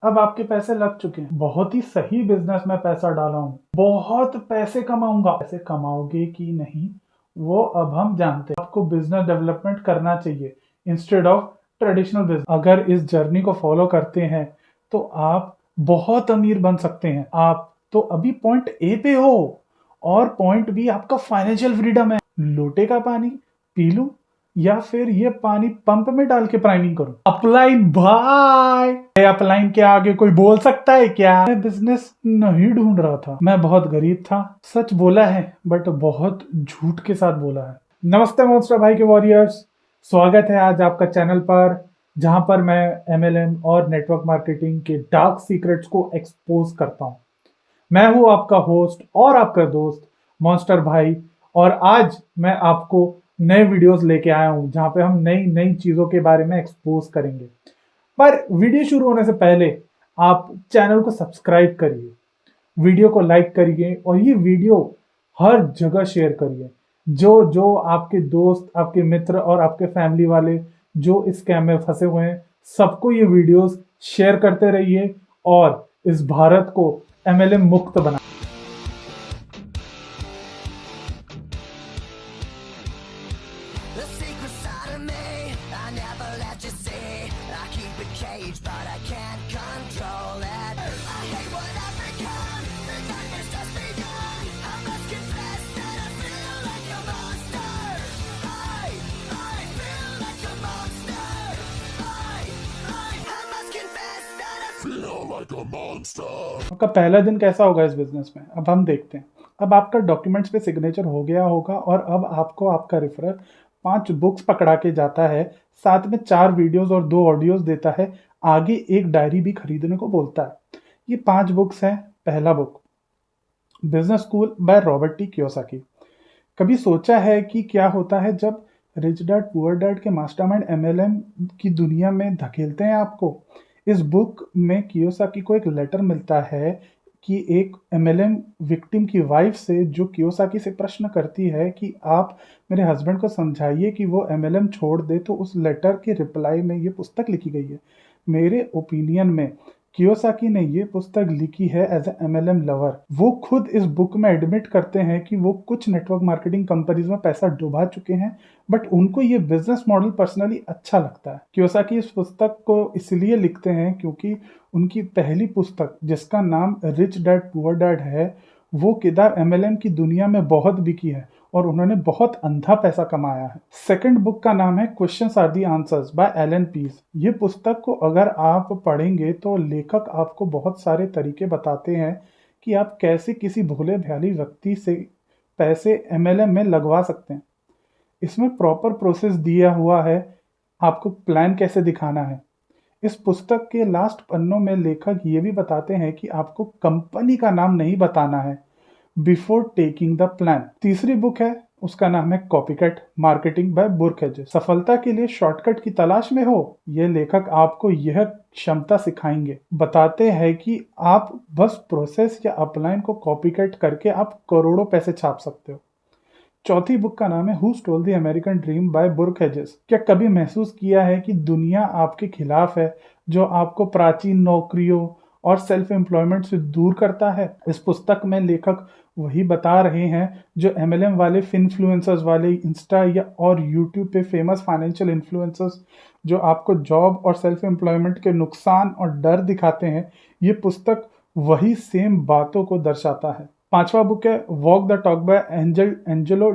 अब आपके पैसे लग चुके हैं, बहुत ही सही बिजनेस में पैसा डाला हूं, बहुत पैसे कमाऊंगा। पैसे कमाओगे कि नहीं वो अब हम जानते हैं। आपको बिजनेस डेवलपमेंट करना चाहिए इंस्टेड ऑफ ट्रेडिशनल बिजनेस। अगर इस जर्नी को फॉलो करते हैं तो आप बहुत अमीर बन सकते हैं। आप तो अभी पॉइंट ए पे हो और पॉइंट बी आपका फाइनेंशियल फ्रीडम है। लोटे का पानी पी लूं या फिर ये पानी पंप में डाल के प्राइमिंग करूं? अपलाइन भाई, अपलाइन के आगे कोई बोल सकता है क्या? मैं बिजनेस नहीं ढूंढ रहा था, मैं बहुत गरीब था। सच बोला है बट बहुत झूठ के साथ बोला है। नमस्ते मॉन्स्टर भाई के वॉरियर्स, स्वागत है आज आपका चैनल पर, जहां पर मैं एमएलएम और नेटवर्क मार्केटिंग के डार्क सीक्रेट्स को एक्सपोज करता हूं। मैं हूं आपका होस्ट और आपका दोस्त मॉन्स्टर भाई, और आज मैं आपको नए वीडियोस लेके आया हूं जहां पे हम नई नई चीजों के बारे में एक्सपोज करेंगे। पर वीडियो शुरू होने से पहले आप चैनल को सब्सक्राइब करिए, वीडियो को लाइक करिए और ये वीडियो हर जगह शेयर करिए। जो जो आपके दोस्त, आपके मित्र और आपके फैमिली वाले जो इस स्कैम में फंसे हुए हैं, सबको ये वीडियोस शेयर करते रहिए और इस भारत को एमएलएम मुक्त बना। The secret side of me, I never let you see. I keep it caged, but I can't control it. I hate what I've become, the darkness just begun. I must confess that I feel like a monster. I feel like a monster. I must confess that I feel like a monster. आपका पहला दिन कैसा होगा इस business में, अब हम देखते हैं। अब आपका डॉक्यूमेंट्स पे सिग्नेचर हो गया होगा और अब आपको आपका रेफरर 5 बुक्स पकड़ा के जाता है, साथ में 4 वीडियोस और 2 ऑडियोज देता है, आगे एक डायरी भी खरीदने को बोलता है। ये 5 बुक्स हैं। पहला book business school by Robert T Kiyosaki. कभी सोचा है कि क्या होता है जब रिच डैड पुअर डैड के मास्टरमाइंड एमएलएम की दुनिया में धकेलते हैं आपको? इस बुक में कियोसाकी को एक लेटर मिलता है कि एक एमएलएम विक्टिम की वाइफ से, जो कियोसाकी से प्रश्न करती है कि आप मेरे हस्बैंड को समझाइए कि वो एमएलएम छोड़ दे। तो उस लेटर के रिप्लाई में ये पुस्तक लिखी गई है। मेरे ओपिनियन में कियोसाकी ने ये पुस्तक लिखी है एज ए एमएलएम लवर। वो खुद इस बुक में एडमिट करते हैं कि वो कुछ नेटवर्क मार्केटिंग कंपनीज में पैसा डुबा चुके हैं, बट उनको ये बिजनेस मॉडल पर्सनली अच्छा लगता है। कियोसाकी इस पुस्तक को इसलिए लिखते हैं क्योंकि उनकी पहली पुस्तक, जिसका नाम रिच डैड पुअर डैड है, वो किताब एमएलएम की दुनिया में बहुत बिकी है और उन्होंने बहुत अंधा पैसा कमाया है। सेकंड बुक का नाम है questions are the answers by Allan Pease. ये पुस्तक को अगर आप पढ़ेंगे तो लेखक आपको बहुत सारे तरीके बताते हैं कि आप कैसे किसी भोले भाले व्यक्ति से पैसे एमएलएम में लगवा सकते हैं। इसमें प्रॉपर प्रोसेस दिया हुआ है, आपको प्लान कैसे दिखाना है। इस पुस्तक के लास्ट पन्नों में लेखक ये भी बताते हैं कि आपको कंपनी का नाम नहीं बताना है बिफोर टेकिंग द प्लान। तीसरी बुक है, उसका नाम है copycat marketing bye Burke hedges. सफलता के लिए शॉर्टकट की तलाश में हो, ये लेखक आपको यह क्षमता सिखाएंगे। बताते हैं कि आप बस प्रोसेस या अपलाइन को कॉपीकैट करके आप करोड़ों पैसे छाप सकते हो। चौथी बुक का नाम है who stole the American dream by Burke Hedges. क्या कभी महसूस किया है कि दुनिया आपके खिलाफ है, जो आपको प्राचीन नौकरियों और सेल्फ एम्प्लॉयमेंट से दूर करता है? इस पुस्तक में लेखक वही बता रहे हैं जो एमएलएम वाले फिनफ्लुएंसर्स वाले इंस्टा या और यूट्यूब पे फेमस फाइनेंशियल इन्फ्लुएंसर्स जो आपको जॉब और सेल्फ एम्प्लॉयमेंट के नुकसान और डर दिखाते हैं। ये पुस्तक वही सेम बातों को दर्शाता है। पांचवा बुक है walk the talk by Angelo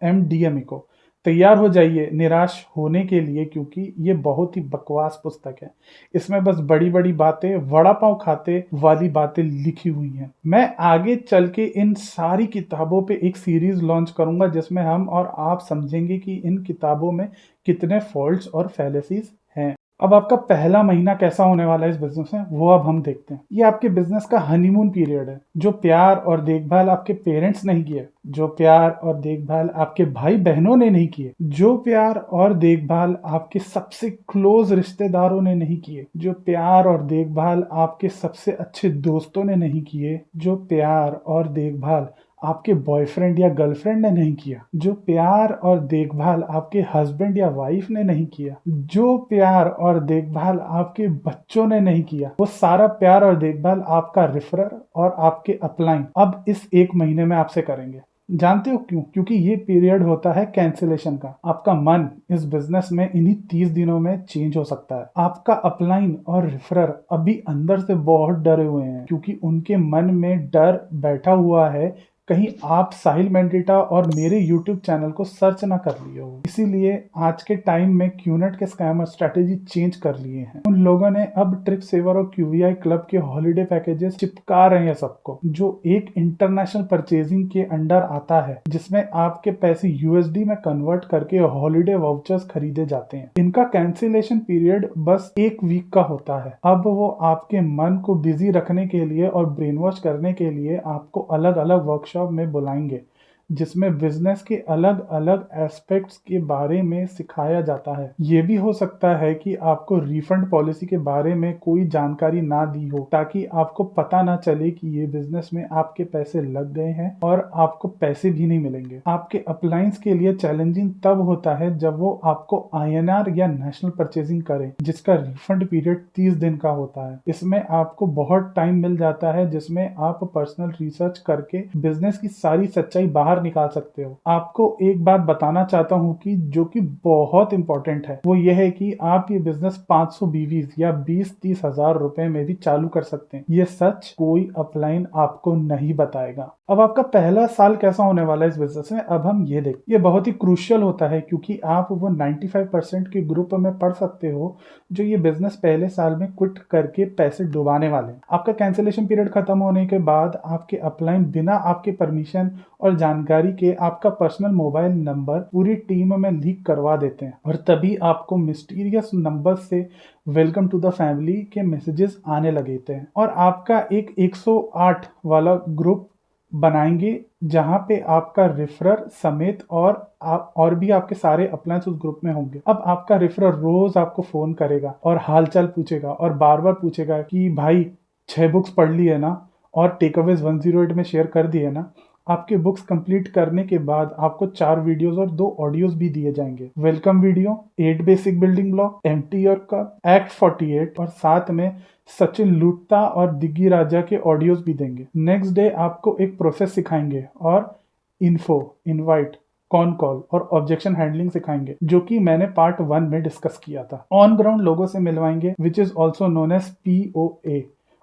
M D'Amico. तैयार हो जाइए निराश होने के लिए, क्योंकि ये बहुत ही बकवास पुस्तक है। इसमें बस बड़ी बड़ी बातें, वड़ा पाव खाते वाली बातें लिखी हुई हैं। मैं आगे चल के इन सारी किताबों पे एक सीरीज लॉन्च करूंगा जिसमें हम और आप समझेंगे कि इन किताबों में कितने फॉल्ट्स और फैलेसीज हैं। अब आपका पहला महीना कैसा होने वाला है इस बिजनेस में, वो अब हम देखते हैं। ये आपके बिजनेस का हनीमून पीरियड है। जो प्यार और देखभाल आपके पेरेंट्स नहीं किए, जो प्यार और देखभाल आपके भाई बहनों ने नहीं किए, जो प्यार और देखभाल आपके सबसे क्लोज रिश्तेदारों ने नहीं किए, जो प्यार और देखभाल आपके सबसे अच्छे दोस्तों ने नहीं किए, जो प्यार और देखभाल आपके बॉयफ्रेंड या गर्लफ्रेंड ने नहीं किया, जो प्यार और देखभाल आपके हस्बैंड या वाइफ ने नहीं किया, जो प्यार और देखभाल आपके बच्चों ने नहीं किया, वो सारा प्यार और देखभाल आपका रेफरर और आपके अपलाइन अब इस 1 महीने में आपसे करेंगे। जानते हो क्यों? क्योंकि ये पीरियड होता है कैंसिलेशन का। आपका मन इस बिजनेस में इन्हीं 30 दिनों में चेंज हो सकता है। आपका अपलाइन और रेफरर अभी अंदर से बहुत डरे हुए हैं, क्योंकि उनके मन में डर बैठा हुआ है कहीं आप साहिल मेंडिटा और मेरे YouTube चैनल को सर्च ना कर लिए हो। इसीलिए आज के टाइम में क्यूनेट के स्कैमर स्ट्रेटेजी चेंज कर लिए हैं। उन लोगों ने अब ट्रिप सेवर और QVI क्लब के हॉलिडे पैकेजेस चिपका रहे हैं सबको, जो एक इंटरनेशनल परचेजिंग के अंडर आता है, जिसमें आपके पैसे USD में कन्वर्ट करके हॉलिडे वाउचर्स खरीदे जाते हैं। इनका कैंसिलेशन पीरियड बस 1 वीक का होता है। अब वो आपके मन को बिजी रखने के लिए और ब्रेन वॉश करने के लिए आपको अलग अलग वर्कशॉप में बुलाएंगे, जिसमें बिजनेस के अलग अलग एस्पेक्ट्स के बारे में सिखाया जाता है। ये भी हो सकता है कि आपको रिफंड पॉलिसी के बारे में कोई जानकारी ना दी हो, ताकि आपको पता ना चले कि ये बिजनेस में आपके पैसे लग गए हैं और आपको पैसे भी नहीं मिलेंगे। आपके अपलाइंस के लिए चैलेंजिंग तब होता है जब वो आपको INR या नेशनल परचेजिंग करें, जिसका रिफंड पीरियड 30 दिन का होता है। इसमें आपको बहुत टाइम मिल जाता है, जिसमें आप पर्सनल रिसर्च करके बिजनेस की सारी सच्चाई बाहर निकाल सकते हो। आपको एक बात बताना चाहता हूं कि जो कि बहुत इंपॉर्टेंट है, वो ये है कि आप ये बिजनेस 500 BVs या 20-30 हजार रुपए में भी चालू कर सकते हैं। ये सच कोई अपलाइन आपको नहीं बताएगा। अब आपका पहला साल कैसा होने वाला है इस बिजनेस में, अब हम ये देख। ये बहुत ही क्रूशियल होता है, क्योंकि आप वो 95% के ग्रुप में पढ़ सकते हो जो ये बिजनेस पहले साल में क्विट करके पैसे डुबाने वाले हैं। आपका कैंसिलेशन पीरियड खत्म होने के बाद आपके अपलाइन बिना आपके परमिशन और जानकारी के आपका पर्सनल मोबाइल नंबर पूरी टीम में लीक करवा देते हैं, और तभी आपको मिस्टीरियस नंबर से वेलकम टू द फैमिली के मैसेजेस आने लगे थे, और आपका एक 108 वाला ग्रुप बनाएंगे, जहां पे आपका रेफरर समेत और भी आपके सारे अपलाइंस उस ग्रुप में होंगे। अब आपका रेफरर रोज आपको फोन करेगा और हालचाल पूछेगा और बार बार पूछेगा कि भाई 6 बुक्स पढ़ ली है ना, और टेकअवेज 108 में शेयर कर दिए ना। आपके बुक्स कंप्लीट करने के बाद आपको 4 वीडियोस और 2 ऑडियोज भी दिए जाएंगे। Welcome video, 8 basic building block, empty your cup, act 48, और साथ में सचिन लूटता और दिग्गी राजा के ऑडियोज भी देंगे। नेक्स्ट डे आपको एक प्रोसेस सिखाएंगे और इन्फो, इनवाइट, कॉन कॉल और ऑब्जेक्शन हैंडलिंग सिखाएंगे, जो कि मैंने पार्ट 1 में डिस्कस किया था। ऑन ग्राउंड लोगों से मिलवाएंगे, which is also known as POA,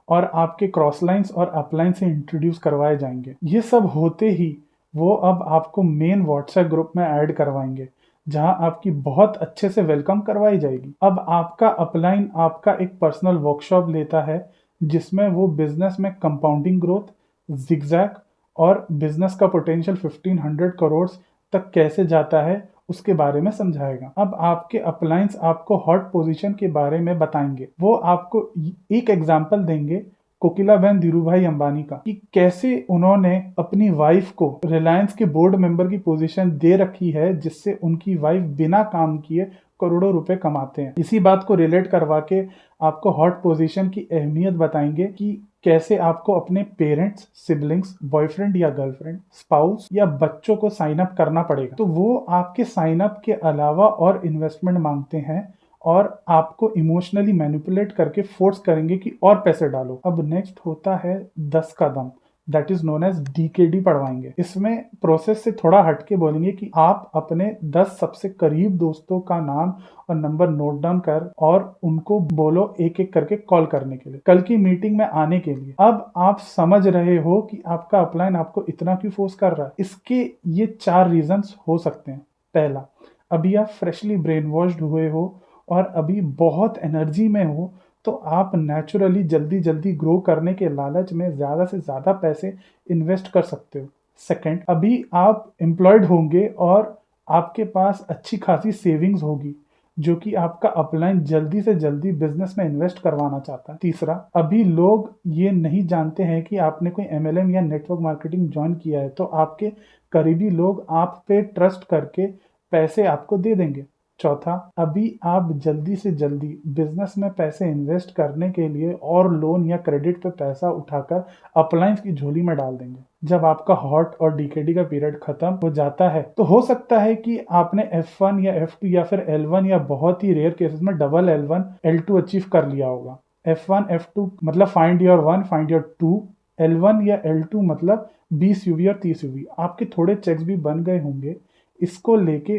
और आपके क्रॉस लाइन्स और अपलाइन से इंट्रोड्यूस करवाए जाएंगे। ये सब होते ही वो अब आपको मेन व्हाट्सएप ग्रुप में ऐड करवाएंगे, जहां आपकी बहुत अच्छे से वेलकम करवाई जाएगी। अब आपका अपलाइन आपका एक पर्सनल वर्कशॉप लेता है, जिसमें वो बिजनेस में कंपाउंडिंग ग्रोथ, जिगजैग और बिजनेस का पोटेंशियल 1500 करोड़ तक कैसे जाता है उसके बारे में समझाएगा। अब आपके अपलाइंस आपको हॉट पोजीशन के बारे में बताएंगे। वो आपको एक एग्जांपल देंगे कोकिला बहन धीरूभाई अंबानी का, कि कैसे उन्होंने अपनी वाइफ को रिलायंस के बोर्ड मेंबर की पोजीशन दे रखी है, जिससे उनकी वाइफ बिना काम किए करोड़ों रुपए कमाते हैं। इसी बात को रिलेट करवा के आपको हॉट पोजीशन की अहमियत बताएंगे, कि कैसे आपको अपने पेरेंट्स, सिबलिंग्स, बॉयफ्रेंड या गर्लफ्रेंड, स्पाउस या बच्चों को साइन अप करना पड़ेगा। तो वो आपके साइन अप के अलावा और इन्वेस्टमेंट मांगते हैं, और आपको इमोशनली मैनिपुलेट करके फोर्स करेंगे कि और पैसे डालो। अब नेक्स्ट होता है 10 का दम, that is known as DKD पढ़वाएंगे। इसमें प्रोसेस से थोड़ा हटके बोलेंगे कि आप अपने 10 सबसे करीब दोस्तों का नाम और नंबर नोट डाउन कर और उनको बोलो एक एक करके कॉल करने के लिए, कल की मीटिंग में आने के लिए। अब आप समझ रहे हो कि आपका अपलाइन आपको इतना क्यों फोर्स कर रहा है। इसके ये 4 रीजंस हो सकते हैं। पहला, अभी आप फ्रेशली ब्रेन वॉश्ड हुए हो और अभी बहुत एनर्जी में हो, तो आप नेचुरली जल्दी जल्दी ग्रो करने के लालच में ज़्यादा से ज़्यादा पैसे इन्वेस्ट कर सकते हो। सेकंड, अभी आप एम्प्लॉयड होंगे और आपके पास अच्छी खासी सेविंग्स होगी, जो कि आपका अपलाइन जल्दी से जल्दी बिजनेस में इन्वेस्ट करवाना चाहता है। तीसरा, अभी लोग ये नहीं जानते हैं कि आपने कोई MLM या नेटवर्क मार्केटिंग ज्वाइन किया है, तो आपके करीबी लोग आप पे ट्रस्ट करके पैसे आपको दे देंगे। चौथा, अभी आप जल्दी से जल्दी बिजनेस में पैसे इन्वेस्ट करने के लिए और लोन या क्रेडिट पे पैसा उठाकर अपलाइंस की झोली में डाल देंगे, जब आपका हॉट और डीकेडी का पीरियड खत्म हो जाता है तो हो सकता है कि आपने F1 या F2 या फिर L1 या बहुत ही रेयर केसेस में डबल L1 L2 अचीव कर लिया होगा। F1 F2 मतलब find your one, find your two. L1 या L2 मतलब 20 यूवी और 30 यूवी। आपके थोड़े चेक्स भी बन गए होंगे। इसको लेके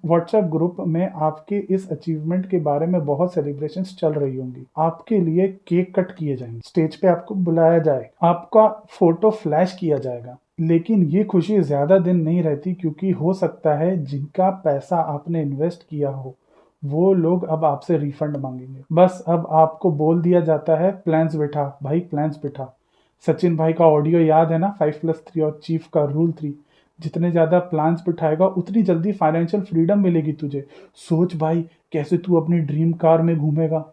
व्हाट्सएप ग्रुप में आपके इस अचीवमेंट के बारे में बहुत सेलिब्रेशंस चल रही होंगी। आपके लिए केक कट किए जाएंगे, स्टेज पे आपको बुलाया जाएगा, आपका फोटो फ्लैश किया जाएगा। लेकिन ये खुशी ज्यादा दिन नहीं रहती, क्योंकि हो सकता है जिनका पैसा आपने इन्वेस्ट किया हो वो लोग अब आपसे रिफंड मांगेंगे। बस अब आपको बोल दिया जाता है प्लान्स बिठा भाई, प्लान्स बिठा। सचिन भाई का ऑडियो याद है ना, 5+3 और चीफ का रूल 3। जितने ज्यादा प्लान्स बिठाएगा उतनी जल्दी फाइनेंशियल फ्रीडम मिलेगी तुझे। सोच भाई कैसे तू अपनी ड्रीम कार में घूमेगा।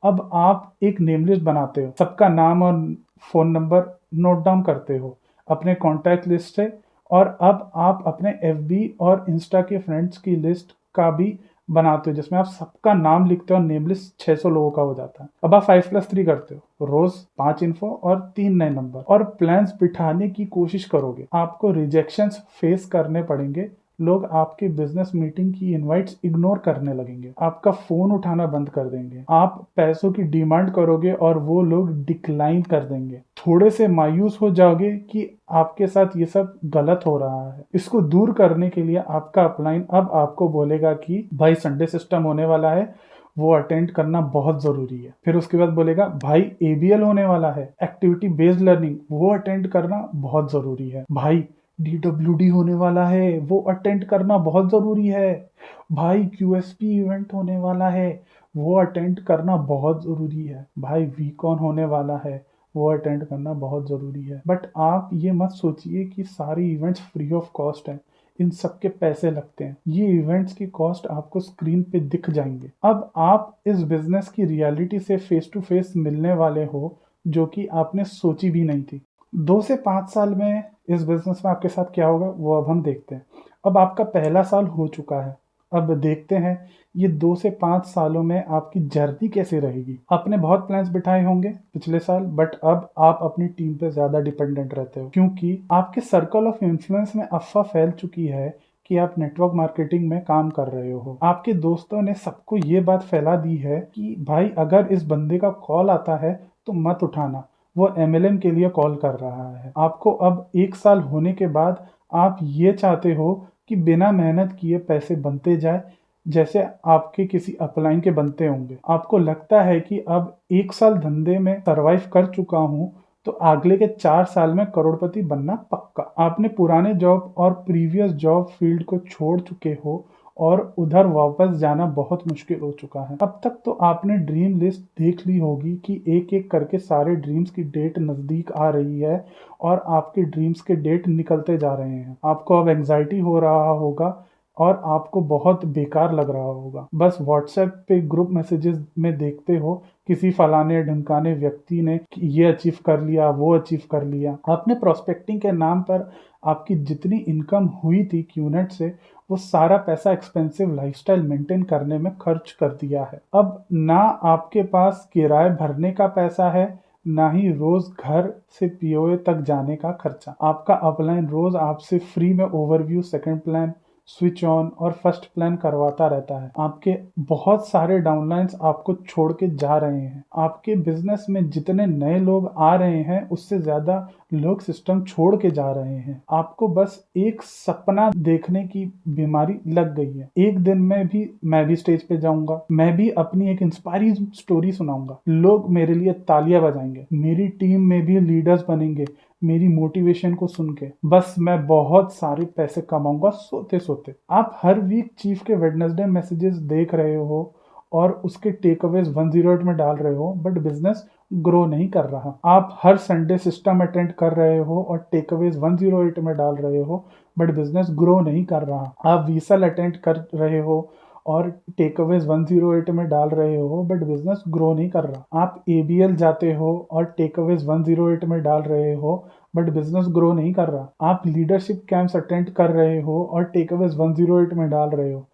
अब आप एक नेम लिस्ट बनाते हो, सबका नाम और फोन नंबर नोट डाउन करते हो अपने कॉन्टैक्ट लिस्ट से। और अब आप अपने FB और इंस्टा के फ्रेंड्स की लिस्ट का भी बनाते हो, जिसमें आप सबका नाम लिखते हो। नेम लिस्ट 600 लोगों का हो जाता है। अब आप 5+3 करते हो, रोज 5 इन्फो और 3 नए नंबर, और प्लान्स बिठाने की कोशिश करोगे। आपको रिजेक्शंस फेस करने पड़ेंगे। लोग आपके बिजनेस मीटिंग की इनवाइट्स इग्नोर करने लगेंगे, आपका फोन उठाना बंद कर देंगे, आप पैसों की डिमांड करोगे और वो लोग डिक्लाइन कर देंगे। थोड़े से मायूस हो जाओगे कि आपके साथ ये सब गलत हो रहा है। इसको दूर करने के लिए आपका अपलाइन अब आपको बोलेगा कि भाई संडे सिस्टम होने वाला है, वो अटेंड करना बहुत जरूरी है। फिर उसके बाद बोलेगा भाई ABL होने वाला है, एक्टिविटी बेस्ड लर्निंग, वो अटेंड करना बहुत जरूरी है। भाई DWD होने वाला है, वो अटेंड करना बहुत जरूरी है। भाई QSP इवेंट होने वाला है, वो अटेंड करना बहुत जरूरी है। भाई VCon होने वाला है, वो अटेंड करना बहुत जरूरी है। बट आप ये मत सोचिए कि सारे इवेंट्स फ्री ऑफ कॉस्ट हैं, इन सब के पैसे लगते हैं। ये इवेंट्स की कॉस्ट आपको स्क्रीन पे दिख जाएंगे। अब आप इस बिजनेस की रियलिटी से फेस टू फेस मिलने वाले हो, जो कि आपने सोची भी नहीं थी। 2 से 5 साल में इस बिजनेस में आपके साथ क्या होगा वो अब हम देखते हैं। अब आपका पहला साल हो चुका है, अब देखते हैं ये 2 से 5 सालों में आपकी जर्नी कैसे रहेगी। आपने बहुत प्लान्स बिठाए होंगे पिछले साल, बट अब आप अपनी टीम पे ज्यादा डिपेंडेंट रहते हो, क्योंकि आपके सर्कल ऑफ इन्फ्लुएंस में अफवाह फैल चुकी है कि आप नेटवर्क मार्केटिंग में काम कर रहे हो। आपके दोस्तों ने सबको ये बात फैला दी है कि भाई अगर इस बंदे का कॉल आता है तो मत उठाना, वो MLM के लिए कॉल कर रहा है। आपको अब 1 साल होने के बाद आप ये चाहते हो कि बिना मेहनत किए पैसे बनते जाए, जैसे आपके किसी अपलाइन के बनते होंगे। आपको लगता है कि अब 1 साल धंधे में सरवाइव कर चुका हूँ तो अगले के 4 साल में करोड़पति बनना पक्का। आपने पुराने जॉब और प्रीवियस जॉब फील्ड को छोड़ चुके हो और उधर वापस जाना बहुत मुश्किल हो चुका है। अब तक तो आपने ड्रीम लिस्ट देख ली होगी कि एक एक करके सारे ड्रीम्स की डेट नज़दीक आ रही है और आपके ड्रीम्स के डेट निकलते जा रहे हैं। आपको अब एंग्जाइटी हो रहा होगा और आपको बहुत बेकार लग रहा होगा। बस व्हाट्सएप पे ग्रुप मैसेजेस में देखते हो किसी फलाने ढमकाने व्यक्ति ने ये अचीव कर लिया, वो अचीव कर लिया। आपने प्रोस्पेक्टिंग के नाम पर आपकी जितनी इनकम हुई थी क्यूनेट से, वो सारा पैसा एक्सपेंसिव लाइफस्टाइल मेंटेन करने में खर्च कर दिया है। अब ना आपके पास किराए भरने का पैसा है, ना ही रोज घर से POA तक जाने का खर्चा। आपका अपलाइन रोज आपसे फ्री में overview, second plan, switch on और फर्स्ट प्लान करवाता रहता है। आपके बहुत सारे डाउनलाइंस आपको छोड़ के जा रहे हैं। आपके बिजनेस में जितने नए लोग आ रहे हैं उससे ज्यादा लोग सिस्टम छोड़ के जा रहे हैं। आपको बस एक सपना देखने की बीमारी लग गई है। एक दिन में भी मैं भी स्टेज पे जाऊंगा, मैं भी अपनी एक इंस्पायरिंग स्टोरी सुनाऊंगा, लोग मेरे लिए तालियां बजाएंगे, मेरी टीम में भी लीडर्स बनेंगे मेरी मोटिवेशन को सुन के। बस मैं बहुत सारे पैसे कमाऊंगा सोते सोते। आप हर वीक चीफ के वेडनेसडे मैसेजेस देख रहे हो और उसके टेक अवेज 108 में डाल रहे हो, बट बिजनेस ग्रो नहीं कर रहा। आप हर संडे सिस्टम अटेंड कर रहे हो और टेक अवेज 108 में डाल रहे हो, बट बिजनेस ग्रो नहीं कर रहा। आप वीसल अटेंड कर रहे हो और टेक अवेज 108 में डाल रहे हो, बट बिजनेस ग्रो नहीं कर रहा। आप ABL जाते हो और टेक अवेज 108 में डाल रहे हो, बट बिजनेस ग्रो नहीं कर रहा। आप लीडरशिप कैंप्स अटेंड कर रहे हो और टेक अवेज 108 में डाल रहे हो,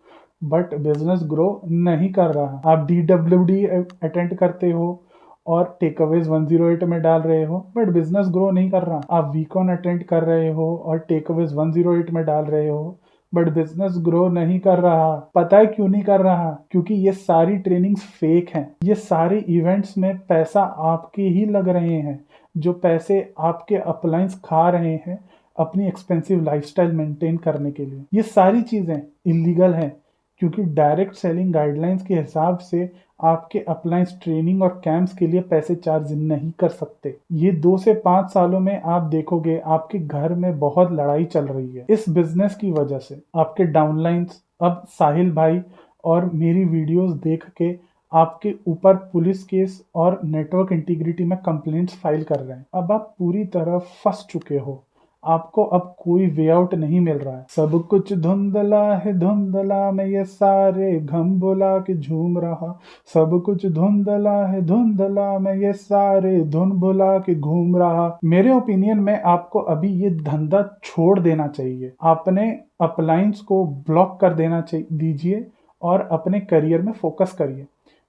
बट बिजनेस ग्रो नहीं कर रहा। आप DWD अटेंड करते हो और टेकअवेज 108 में डाल रहे हो बट बिजनेस ग्रो नहीं कर रहा। आप वीकॉन अटेंड कर रहे हो और टेकअवेज 108 में डाल रहे हो बट बिजनेस ग्रो नहीं कर रहा। पता है क्यों नहीं कर रहा? क्योंकि ये सारी ट्रेनिंग्स फेक हैं। ये सारे इवेंट्स में पैसा आपके ही लग रहे हैं, जो पैसे आपके अपलाइंस खा रहे हैं अपनी एक्सपेंसिव लाइफस्टाइल मेंटेन करने के लिए। ये सारी चीजें इलीगल हैं क्योंकि डायरेक्ट सेलिंग गाइडलाइंस के हिसाब से आपके अपलाइंस ट्रेनिंग और कैंप्स के लिए पैसे चार्ज नहीं कर सकते। ये 2 से 5 सालों में आप देखोगे आपके घर में बहुत लड़ाई चल रही है इस बिजनेस की वजह से। आपके डाउनलाइंस अब साहिल भाई और मेरी वीडियोस देख के आपके ऊपर पुलिस केस और नेटवर्क इंटीग्रिटी में कंप्लेंट्स फाइल कर रहे हैं। अब आप पूरी तरह फंस चुके हो। आपको अब कोई वे आउट नहीं मिल रहा है। सब कुछ धुंधला है, धुंधला में ये सारे घम बुला के झूम रहा। सब कुछ धुंधला है, धुंधला में ये सारे धुन बुला के घूम रहा। मेरे ओपिनियन में आपको अभी ये धंधा छोड़ देना चाहिए। आपने अपलाइंस को ब्लॉक कर देना दीजिए और अपने करियर में फोकस करिए,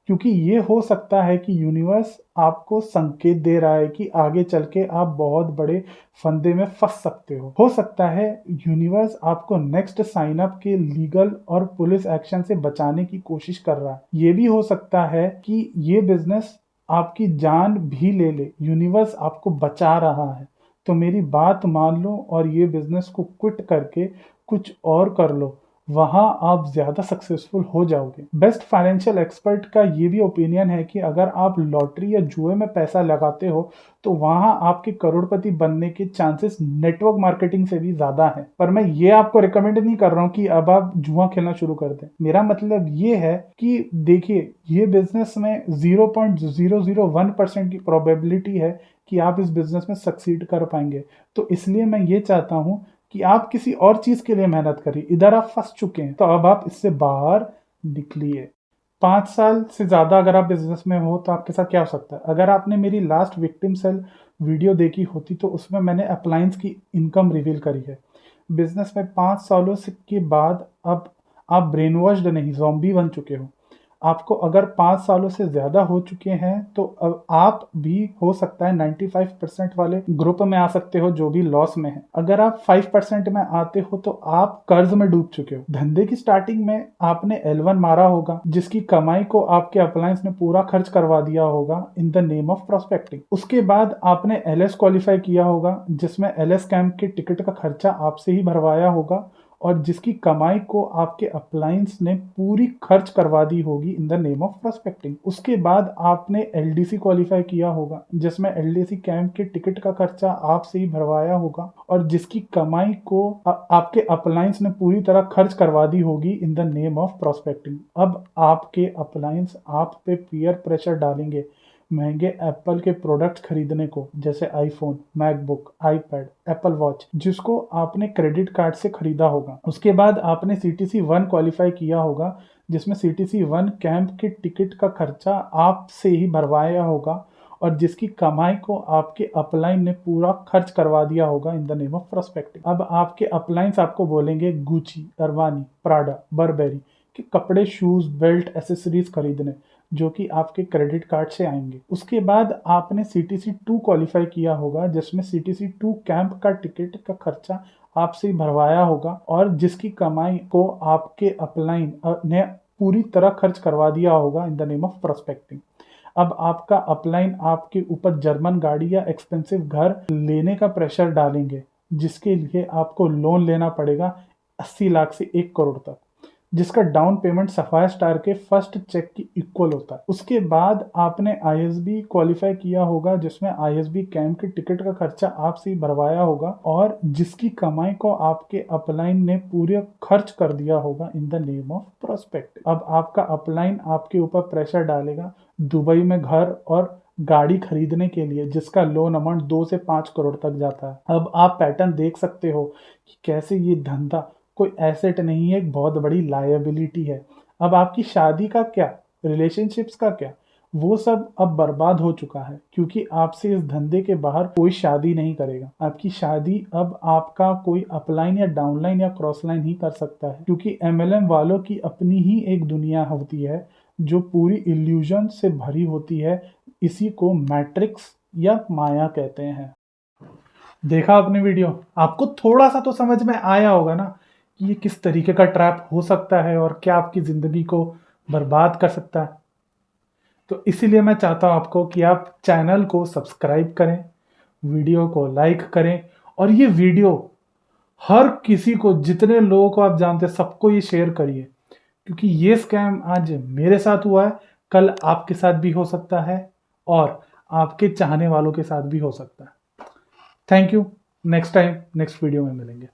क्योंकि ये हो सकता है कि यूनिवर्स आपको संकेत दे रहा है कि आगे चल के आप बहुत बड़े फंदे में फंस सकते हो सकता है यूनिवर्स आपको नेक्स्ट साइन अप के लीगल और पुलिस एक्शन से बचाने की कोशिश कर रहा है। ये भी हो सकता है कि ये बिजनेस आपकी जान भी ले ले। यूनिवर्स आपको बचा रहा है, तो मेरी बात मान लो और ये बिजनेस को क्विट करके कुछ और कर लो। वहां आप ज्यादा सक्सेसफुल हो जाओगे। बेस्ट फाइनेंशियल एक्सपर्ट का ये भी ओपिनियन है कि अगर आप लॉटरी या जुए में पैसा लगाते हो तो वहां आपके करोड़पति बनने के चांसेस नेटवर्क मार्केटिंग से भी ज्यादा है। पर मैं ये आपको रिकमेंड नहीं कर रहा हूँ कि अब आप जुआ खेलना शुरू कर दें। मेरा मतलब ये है कि देखिए, ये बिजनेस में 0.001% की प्रोबेबिलिटी है कि आप इस बिजनेस में सक्सीड कर पाएंगे। तो इसलिए मैं ये चाहता हूँ कि आप किसी और चीज के लिए मेहनत करिए। इधर आप फंस चुके हैं तो अब आप इससे बाहर निकलिए। 5 साल से ज्यादा अगर आप बिजनेस में हो तो आपके साथ क्या हो सकता है? अगर आपने मेरी लास्ट विक्टिम सेल वीडियो देखी होती तो उसमें मैंने अप्लायंस की इनकम रिवील करी है। बिजनेस में 5 सालों के बाद अब आप ब्रेन वॉश्ड नहीं, ज़ॉम्बी बन चुके हो। आपको अगर 5 सालों से ज्यादा हो चुके हैं तो अब आप भी हो सकता है 95% वाले ग्रुप में आ सकते हो जो भी लॉस में है। अगर आप 5% में आते हो तो आप कर्ज में डूब चुके हो। धंधे की स्टार्टिंग में आपने L1 मारा होगा, जिसकी कमाई को आपके अप्लायंस ने पूरा खर्च करवा दिया होगा in the name of prospecting. उसके बाद आपने LS क्वालिफाई किया होगा, जिसमें LS कैंप के टिकट का खर्चा आपसे ही भरवाया होगा और जिसकी कमाई को आपके अप्लायंस ने पूरी खर्च करवा दी होगी in the name of prospecting. उसके बाद आपने LDC क्वालिफाई किया होगा, जिसमें LDC कैंप के टिकट का खर्चा आपसे ही भरवाया होगा और जिसकी कमाई को आपके अप्लायंस ने पूरी तरह खर्च करवा दी होगी in the name of prospecting. अब आपके अप्लायंस आप पे पीयर प्रेशर डालेंगे महंगे एप्पल के प्रोडक्ट्स खरीदने को, जैसे iPhone, MacBook, iPad, Apple watch, जिसको आपने क्रेडिट कार्ड से खरीदा होगा। उसके बाद आपने CTC 1 क्वालिफाई किया होगा, जिसमें CTC 1 कैंप के टिकट का खर्चा आपसे ही भरवाया होगा और जिसकी कमाई को आपके अपलाइन ने पूरा खर्च करवा दिया होगा in the name of prospecting. अब आपके अपलाइंस आपको बोलेंगे गुची, अरमानी, प्राडा, बर्बेरी के कपड़े, शूज, बेल्ट, एसेसरीज खरीदने, जो कि आपके क्रेडिट कार्ड से आएंगे। उसके बाद आपने CTC 2 क्वालिफाई किया होगा, जिसमें CTC 2 कैंप का टिकट का खर्चा आपसे ही भरवाया होगा और जिसकी कमाई को आपके अपलाइन ने पूरी तरह खर्च करवा दिया होगा in the name of prospecting. अब आपका अपलाइन आपके ऊपर जर्मन गाड़ी या एक्सपेंसिव घर लेने का प्रेशर डालेंगे, जिसके लिए आपको लोन लेना पड़ेगा 80 लाख से 1 करोड़ तक, जिसका डाउन पेमेंट सफायर स्टार के फर्स्ट चेक की इक्वल होता है। उसके बाद आपने ISB क्वालिफाई किया होगा, जिसमें ISB कैंप के टिकट का खर्चा आपसे ही भरवाया होगा और जिसकी कमाई को आपके अपलाइन ने पूरे खर्च कर दिया होगा in the name of prospect. अब आपका अपलाइन आपके ऊपर प्रेशर डालेगा दुबई में घर और गाड़ी खरीदने के लिए, जिसका लोन अमाउंट 2 से 5 करोड़ तक जाता है। अब आप पैटर्न देख सकते हो कि कैसे ये धंधा कोई एसेट नहीं है, एक बहुत बड़ी लायबिलिटी है। अब आपकी शादी का क्या, रिलेशनशिप्स का क्या, वो सब अब बर्बाद हो चुका है, क्योंकि आपसे इस धंधे के बाहर कोई शादी नहीं करेगा। आपकी शादी अब आपका कोई अपलाइन या डाउनलाइन या क्रॉसलाइन ही कर सकता है, क्योंकि MLM वालों की अपनी ही एक दुनिया होती है जो पूरी इल्यूजन से भरी होती है, इसी को मैट्रिक्स या माया कहते हैं। देखा आपने वीडियो, आपको थोड़ा सा तो समझ में आया होगा ना कि ये किस तरीके का ट्रैप हो सकता है और क्या आपकी ज़िंदगी को बर्बाद कर सकता है। तो इसीलिए मैं चाहता हूँ आपको कि आप चैनल को सब्सक्राइब करें, वीडियो को लाइक करें और ये वीडियो हर किसी को, जितने लोगों को आप जानते हैं सबको ये शेयर करिए, क्योंकि ये स्कैम आज मेरे साथ हुआ है, कल आपके साथ भी हो सकता है और आपके चाहने वालों के साथ भी हो सकता है। Thank you. Next time next video में मिलेंगे।